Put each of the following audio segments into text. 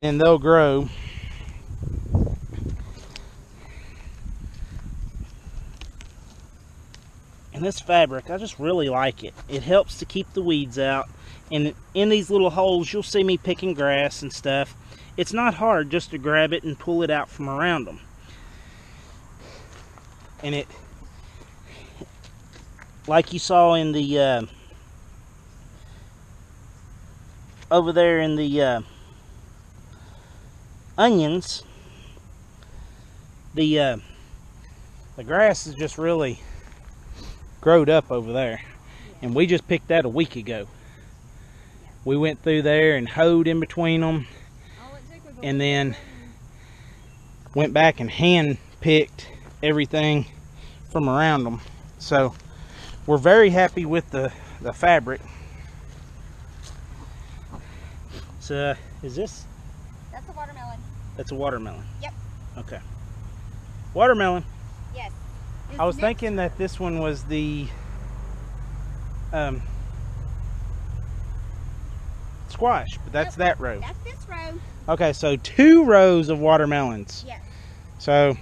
and they'll grow. And this fabric, I just really like it. It helps to keep the weeds out. And in these little holes, you'll see me picking grass and stuff. It's not hard just to grab it and pull it out from around them. And it, like you saw in the, over there in the onions, the grass is just really growed up over there. And we just picked that a week ago. We went through there and hoed in between them, and then went back and hand picked everything from around them. So we're very happy with the fabric. So is this? That's a watermelon. That's a watermelon. Yep. Okay. Watermelon. Yes. I was thinking that this one was the squash, but that's that row. That's this row. Okay, so 2 rows of watermelons. Yes. So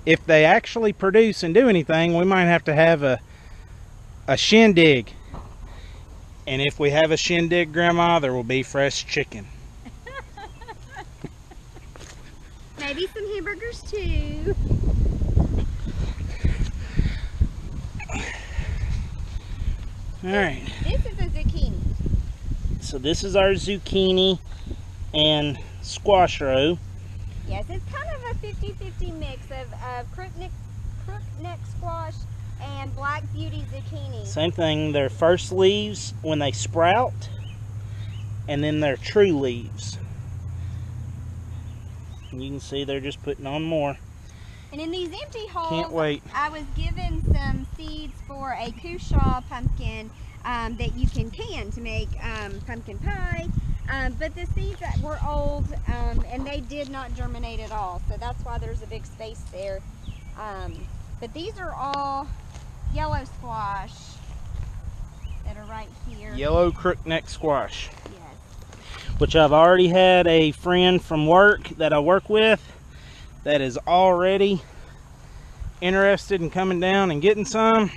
if they actually produce and do anything, we might have to have a shindig. And if we have a shindig, Grandma, there will be fresh chicken. Maybe some hamburgers too. All right. This is a zucchini. So this is our zucchini and squash row. Yes, it's kind of a 50-50 mix of crookneck squash and black beauty zucchini. Same thing, their first leaves when they sprout, and then their true leaves. And you can see they're just putting on more. And in these empty holes, Can't wait. I was given some seeds for a cushaw pumpkin that you can to make pumpkin pie. But the seeds that were old and they did not germinate at all. So that's why there's a big space there. But these are all yellow squash that are right here. Yellow crookneck squash. Yes. Which I've already had a friend from work that I work with that is already interested in coming down and getting some.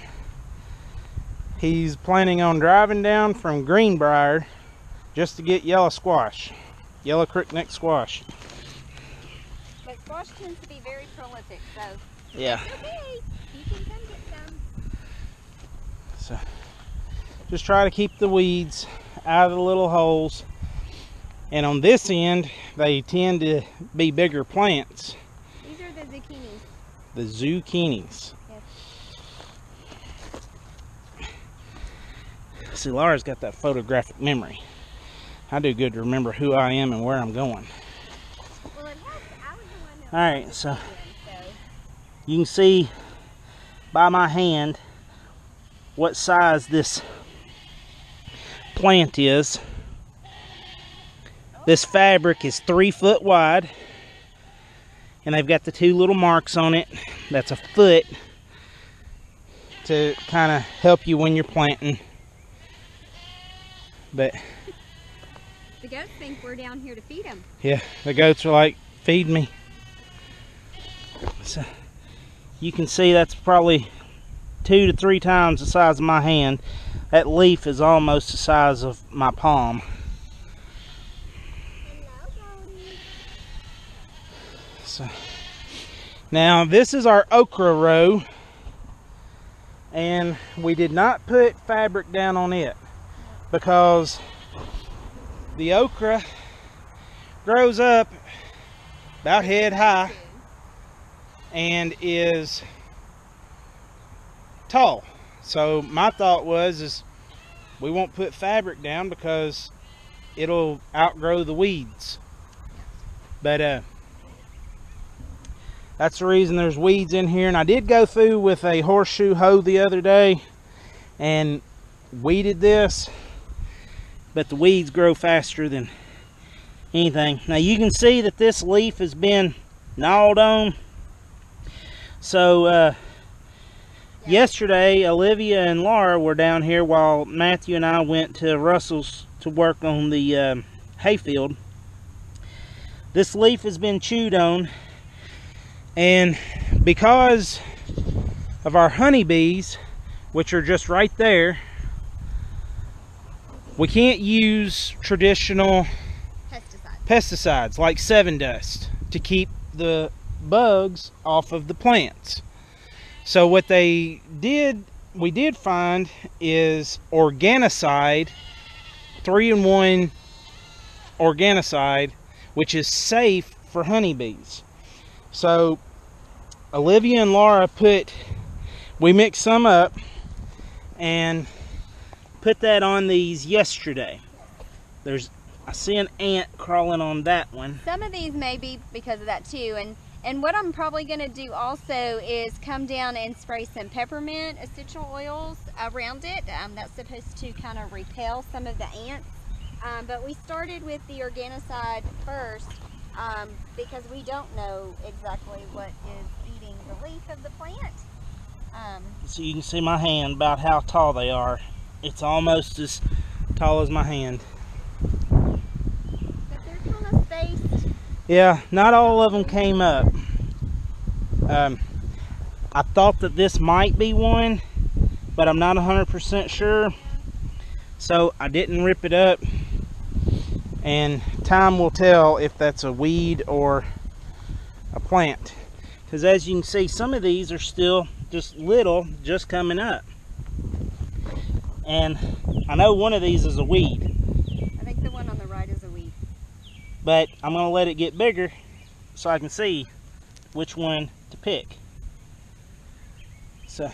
He's planning on driving down from Greenbrier just to get yellow squash, yellow crookneck squash. But squash tends to be very prolific, so yeah. it's okay. You can come get some. So just try to keep the weeds out of the little holes. And on this end, they tend to be bigger plants. These are the zucchinis. The zucchinis. Yes. See, Laura's got that photographic memory. I do good to remember who I am and where I'm going. Well, it helps. I was the one that All right, so you can see by my hand what size this plant is. This fabric is 3 foot wide, and they've got the 2 little marks on it. That's a foot to kind of help you when you're planting. But the goats think we're down here to feed them. yeah, the goats are like, feed me. So you can see that's probably 2 to 3 times the size of my hand. That leaf is almost the size of my palm. So now this is our okra row, and we did not put fabric down on it because the okra grows up about head high and is tall. So my thought is we won't put fabric down because it'll outgrow the weeds. But that's the reason there's weeds in here. And I did go through with a horseshoe hoe the other day and weeded this, but the weeds grow faster than anything. Now you can see that this leaf has been gnawed on. So yesterday Olivia and Laura were down here while Matthew and I went to Russell's to work on the hayfield. this leaf has been chewed on, and because of our honeybees, which are just right there, we can't use traditional pesticides like 7-Dust to keep the bugs off of the plants. So what we did find is Organicide, 3-in-1 Organicide, which is safe for honeybees. So Olivia and Laura we mixed some up and put that on these yesterday. I see an ant crawling on that one. Some of these may be because of that too. And what I'm probably going to do also is come down and spray some peppermint essential oils around it. That's supposed to kind of repel some of the ants. But we started with the Organicide first because we don't know exactly what is eating the leaf of the plant. So you can see my hand, about how tall they are. It's almost as tall as my hand. But they're kind of spaced. Yeah, not all of them came up. I thought that this might be one, but I'm not 100% sure. So I didn't rip it up, and time will tell if that's a weed or a plant. Because as you can see, some of these are still just little, just coming up. And I know one of these is a weed. I think the one on the right is a weed. But I'm going to let it get bigger so I can see which one to pick. So,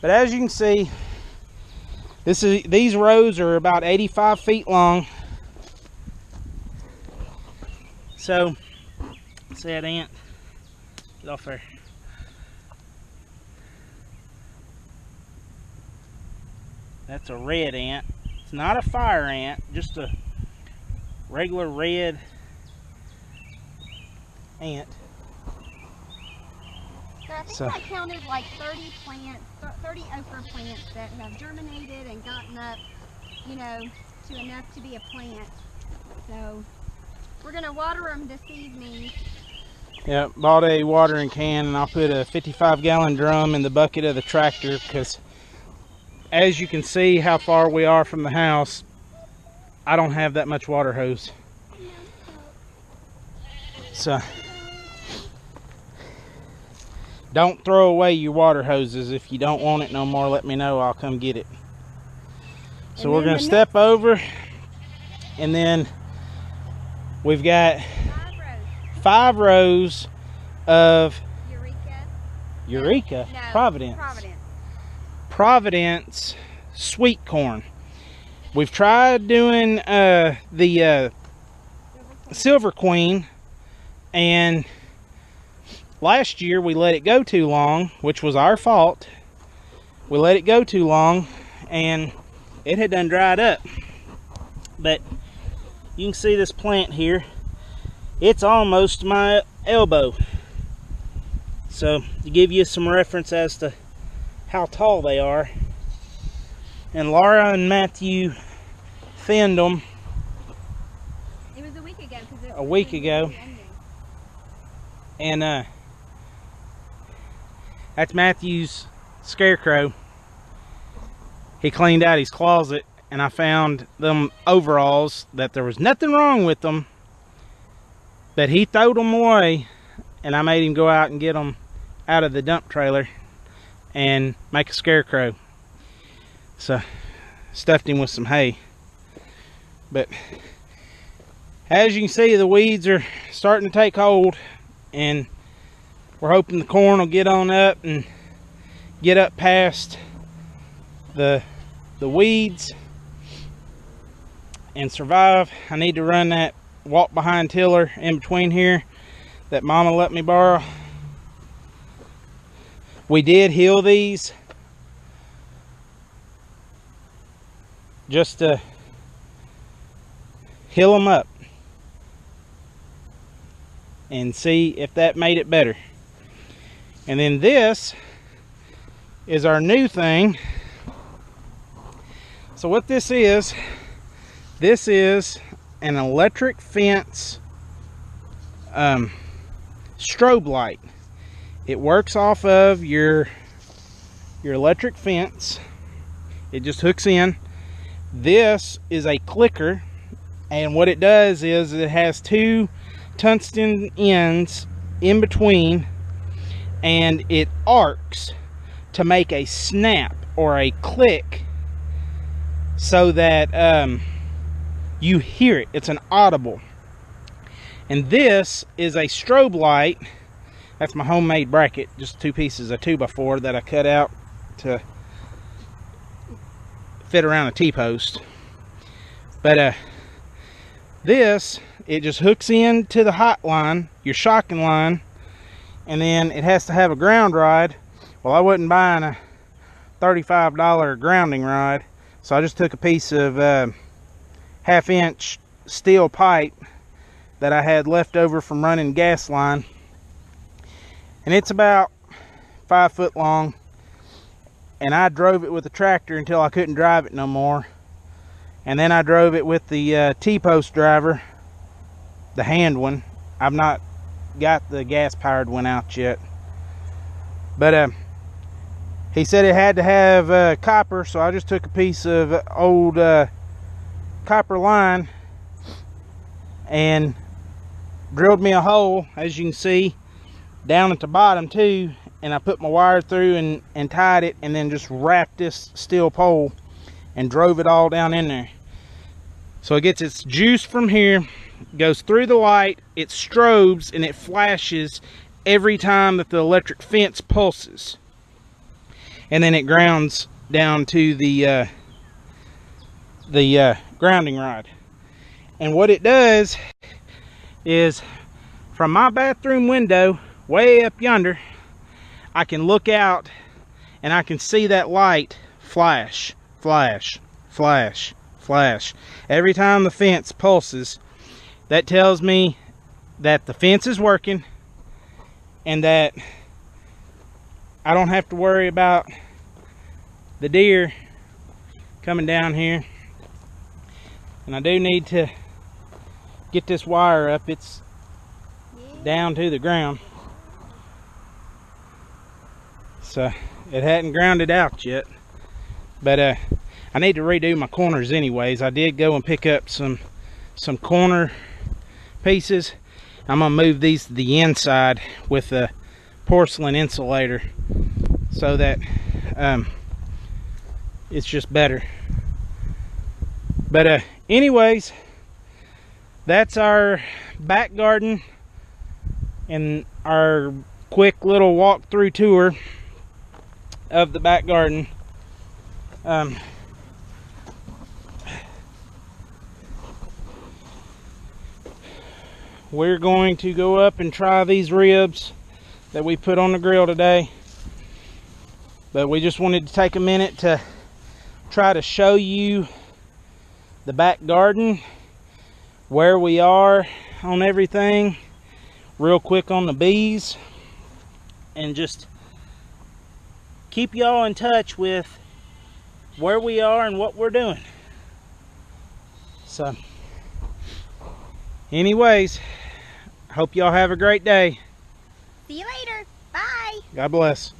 but as you can see, these rows are about 85 feet long. So, see that ant? Get off there. That's a red ant. It's not a fire ant, just a regular red ant. So I think I counted like 30 okra plants that have germinated and gotten up, you know, to enough to be a plant. So we're gonna water them this evening. Yeah, bought a watering can, and I'll put a 55-gallon drum in the bucket of the tractor, because as you can see how far we are from the house, I don't have that much water hose. So don't throw away your water hoses. If you don't want it no more, let me know. I'll come get it. So we're going to step over, and then we've got 5 rows of Eureka? No, Providence. Providence sweet corn. We've tried doing the Silver Queen, and last year we let it go too long, which was our fault. We let it go too long and it had done dried up. But you can see this plant here. It's almost my elbow. So to give you some reference as to how tall they are. And Laura and Matthew thinned them. It was a week ago. A week ago. And that's Matthew's scarecrow. He cleaned out his closet, and I found them overalls that there was nothing wrong with them, but he throwed them away, and I made him go out and get them out of the dump trailer and make a scarecrow. So stuffed him with some hay. But as you can see, the weeds are starting to take hold, and we're hoping the corn will get on up and get up past the weeds and survive. I need to run that walk behind tiller in between here that Mama let me borrow. We did heal these just to heal them up and see if that made it better. And then this is our new thing. So what this is an electric fence strobe light. It works off of your electric fence. It just hooks in. This is a clicker, and what it does is it has two tungsten ends in between, and it arcs to make a snap or a click so that you hear it. It's an audible. And this is a strobe light. That's my homemade bracket, just 2 pieces of 2x4 that I cut out to fit around a T-post. But this, it just hooks into the hot line, your shocking line, and then it has to have a ground rod. Well, I wasn't buying a $35 grounding rod, so I just took a piece of 1/2-inch steel pipe that I had left over from running gas line, and it's about 5 foot long, and I drove it with a tractor until I couldn't drive it no more, and then I drove it with the T-post driver, the hand one. I've not got the gas powered one out yet, but he said it had to have copper, so I just took a piece of old copper line and drilled me a hole, as you can see, down at the bottom too, and I put my wire through and tied it, and then just wrapped this steel pole and drove it all down in there. So it gets its juice from here, goes through the light, it strobes, and it flashes every time that the electric fence pulses, and then it grounds down to the grounding rod. And what it does is, from my bathroom window way up yonder, I can look out and I can see that light flash, flash, flash, flash. Every time the fence pulses, that tells me that the fence is working and that I don't have to worry about the deer coming down here. And I do need to get this wire up. It's down to the ground, so it hadn't grounded out yet, but I need to redo my corners anyways. I did go and pick up some corner pieces. I'm gonna move these to the inside with a porcelain insulator so that it's just better. But anyways, that's our back garden and our quick little walk-through tour of the back garden. We're going to go up and try these ribs that we put on the grill today, but we just wanted to take a minute to try to show you the back garden, where we are on everything, real quick on the bees, and just keep y'all in touch with where we are and what we're doing. So anyways, hope y'all have a great day. See you later. Bye. God bless.